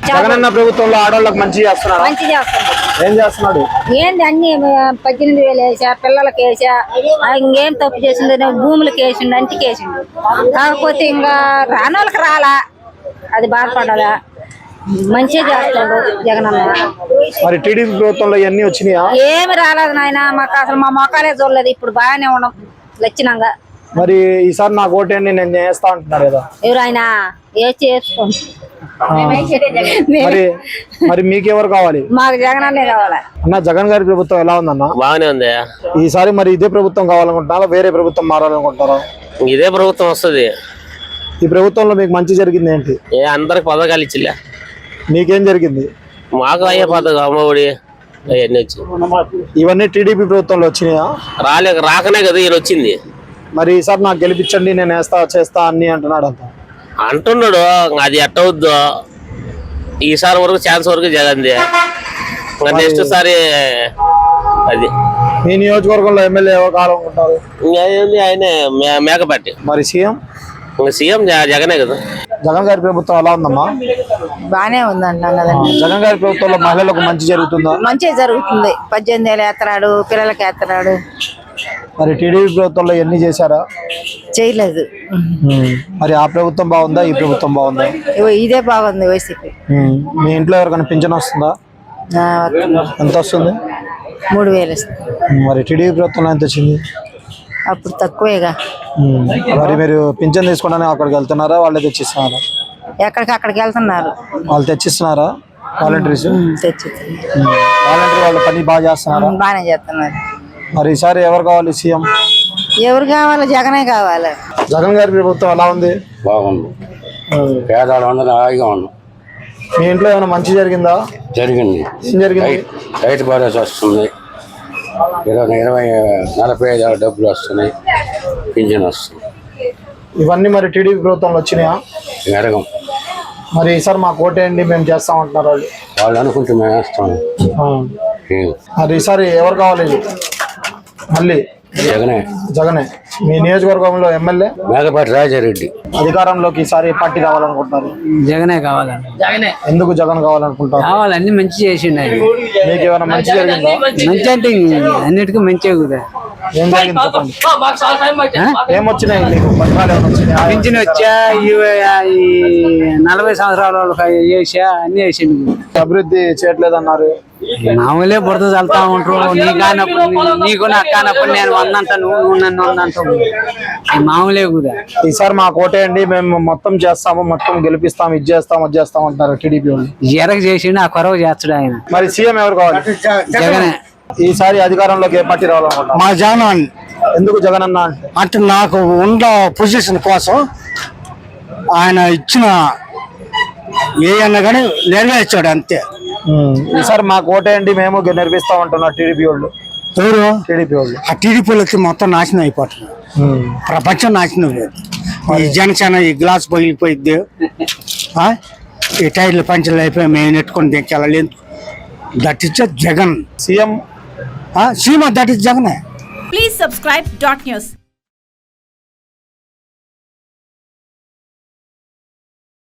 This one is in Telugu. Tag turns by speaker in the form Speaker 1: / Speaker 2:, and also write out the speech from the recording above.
Speaker 1: జగనన్న ప్రభుత్వంలో ఆడవాళ్ళకి మంచి చేస్తున్నారు.
Speaker 2: మంచి చేస్తుంది.
Speaker 1: ఏం చేస్తున్నాడు?
Speaker 2: ఏంది అన్ని 18,000 వేసా, పిల్లలకి వేసా, ఇంకేం తప్పు చేసిండు, భూములకి వేసిండు, అంటికి వేసిండు. కాకపోతే ఇంకా రానోళ్ళకి రాలా, అది బాధపడాలా. మంచిగా చేస్తాడు జగనన్న.
Speaker 1: మరి టీడీపీ ప్రభుత్వంలో ఇవన్నీ వచ్చినాయా?
Speaker 2: ఏమి రాలేదు నాయన, మాకు అసలు మా మొక్కలే చూడలేదు. ఇప్పుడు బాగానే ఉన్నాం లక్షణంగా.
Speaker 1: మరి ఈసారి నాకు ఓటేయండి నేను చేస్తా అంటున్నారు కదా.
Speaker 2: ఎవరైనా ఏ చేసుకోండి.
Speaker 1: మరి మీకెవరు కావాలి?
Speaker 2: మాకు జగనన్నే కావాలి.
Speaker 1: అన్న జగన్ గారి ప్రభుత్వం ఎలా ఉందన్న?
Speaker 3: బాగానే ఉంది.
Speaker 1: ఈసారి మరి ఇదే ప్రభుత్వం కావాలనుకుంటున్నారా, వేరే ప్రభుత్వం మారాలనుకుంటారా?
Speaker 3: ఇదే ప్రభుత్వం వస్తుంది.
Speaker 1: ఈ ప్రభుత్వంలో మీకు మంచి జరిగింది ఏంటి?
Speaker 3: అందరికి పథకాలు ఇచ్చిలే.
Speaker 1: మీకేం జరిగింది?
Speaker 3: మాకు అయ్యే పథకం అమ్మఒడి అవన్నీ వచ్చి.
Speaker 1: ఇవన్నీ టీడీపీ ప్రభుత్వంలో వచ్చినాయా?
Speaker 3: రాకనే కదా ఈయన వచ్చింది.
Speaker 1: మరి ఈసారి నాకు గెలిపించండి నేను వేస్తా చేస్తా అన్ని అంటున్నాడు
Speaker 3: అంటున్నాడు. అది ఎట్టవద్దు. ఈసారి వరకు ఛాన్స్ వరకు జగన్ది. నెక్స్ట్ సారి అది.
Speaker 1: మీ నియోజకవర్గంలో ఎమ్మెల్యే ఎవరు కావాలనుకుంటారు?
Speaker 3: ఆయనే మేకపాటి.
Speaker 1: మరి సీఎం?
Speaker 3: సీఎం జగనే కదా.
Speaker 1: జగన్ గారి ప్రభుత్వం ఎలా ఉందమ్మా?
Speaker 2: బానే ఉందంటాం కదండి.
Speaker 1: జగన్ గారి ప్రభుత్వంలో మహిళలకు మంచి జరుగుతుందా?
Speaker 2: మంచిగా జరుగుతుంది. 18,000 వేస్తున్నాడు, పిల్లలకి వేస్తున్నాడు.
Speaker 1: మరి టీడీపీ ప్రభుత్వంలో ఎన్ని చేశారా?
Speaker 2: చేయలేదు.
Speaker 1: మరి ఆ ప్రభుత్వం బాగుందా, ఈ ప్రభుత్వం బాగుందా?
Speaker 2: ఇదే బాగుంది వైసీపీ.
Speaker 1: మీ ఇంట్లో ఎవరికైనా పింఛన్ వస్తుందా? ఎంత వస్తుంది?
Speaker 2: 3,000 వస్తుంది.
Speaker 1: మరి టీడీపీ ప్రభుత్వంలో ఎంత వచ్చింది?
Speaker 2: అప్పుడు తక్కువేగా.
Speaker 1: మరి మీరు పింఛన్ తీసుకోవడానికి అక్కడికి వెళ్తున్నారా, వాళ్ళే తెచ్చిస్తున్నారా?
Speaker 2: ఎక్కడికి వెళ్తున్నారు.
Speaker 1: వాళ్ళు తెచ్చిస్తున్నారా? వాలంటీర్స్
Speaker 2: తెచ్చిస్తున్నారు.
Speaker 1: వాళ్ళ పని బాగా చేస్తున్నారా?
Speaker 2: బాగానే చేస్తున్నారు.
Speaker 1: మరి ఈసారి ఎవరు కావాలి సీఎం?
Speaker 2: ఎవరు కావాలి? జగనే కావాలి.
Speaker 1: జగన్ గారి ప్రభుత్వం ఎలా ఉంది?
Speaker 4: బాగుంది. పేదవాళ్ళందరూ హాయిగా ఉన్నాం.
Speaker 1: మీ ఇంట్లో ఏమైనా మంచి జరిగిందా?
Speaker 4: జరిగింది.
Speaker 1: ఏం జరిగింది?
Speaker 4: రైతు భరోసా వస్తుంది. 40,000 డబ్బులు వస్తున్నాయి. పింఛన్ వస్తుంది.
Speaker 1: ఇవన్నీ మరి టీడీపీ ప్రభుత్వంలో వచ్చినాయా?
Speaker 4: ఎరగం.
Speaker 1: మరి ఈసారి మాకు ఓటేయండి మేము చేస్తామంటున్నారు వాళ్ళు.
Speaker 4: వాళ్ళు అనుకుంటే మేము వేస్తాం.
Speaker 1: మరి ఈసారి ఎవరు కావాలి? మళ్ళీ జగనే. మీ నియోజకవర్గంలో ఎమ్మెల్యే
Speaker 4: మేకపాటి రాజారెడ్డి.
Speaker 1: అధికారంలోకి ఈసారి పార్టీ కావాలనుకుంటున్నారు?
Speaker 5: జగనే కావాలండి.
Speaker 1: ఎందుకు జగన్ కావాలనుకుంటారు?
Speaker 5: కావాలన్నీ మంచి చేసిండు ఆయన.
Speaker 1: మీకు ఏమైనా మంచి జరిగిందా?
Speaker 5: మంచి అంటే అన్నిటికీ మంచిగా కూడా.
Speaker 1: ఏం జరిగింది చెప్పండి. ఏమొచ్చినాయి మీకు? పథకాలు ఏమైనా వచ్చినాయా?
Speaker 5: పింఛన్ వచ్చా, ఈ 40 సంవత్సరాల వాళ్ళకి చేసా, అన్ని వేసిండు.
Speaker 1: అభివృద్ధి చేయట్లేదు అన్నారు.
Speaker 5: మామూలే బురద చల్తా ఉంటారు. నీ కానప్పుడు నీకు నాకు కానప్పుడు నేను వందంతా నువ్వు నన్ను వందంటావు. మామూలే కూడా.
Speaker 1: ఈసారి మాకు ఓటేయండి మేము మొత్తం చేస్తాము, మొత్తం గెలిపిస్తాం, ఇది చేస్తాం అది చేస్తాం అంటారు టీడీపీ వాళ్ళు.
Speaker 5: ఎరగ చేసిండు, ఆ కొరవ చేస్తాడు ఆయన.
Speaker 1: మరి సీఎం ఎవరు కావాలి?
Speaker 5: జగనే.
Speaker 1: ఈసారి అధికారంలోకి ఏ పార్టీ రావాలనుకుంటున్నారు?
Speaker 6: మా జగన్.
Speaker 1: ఎందుకు జగన్ అన్న
Speaker 6: అంటే నాకు ఉన్న పొజిషన్ కోసం ఆయన ఇచ్చిన ఏ అన్నా కానీ నెరవేర్చాడు అంతే.
Speaker 1: ఈసారి మాకు ఓటేయండి మేము నెరవేరుస్తాం అంటున్నారు టీడీపీ వాళ్ళు.
Speaker 6: ఎవరు?
Speaker 1: టీడీపీ వాళ్ళు.
Speaker 6: ఆ టీడీపీలకి మొత్తం నాశనం అయిపోతున్నారు. ప్రపంచం నాశనం లేదు. ఈ జనసేన ఈ గ్లాస్ పగిలిపోయిద్ది, ఈ టైర్లు పంచర్లు అయిపోయి మేము నెట్టుకొని దించాలి. That is Jagan.
Speaker 1: సీఎం
Speaker 6: సీమ that is Jagan.
Speaker 7: Please subscribe .news.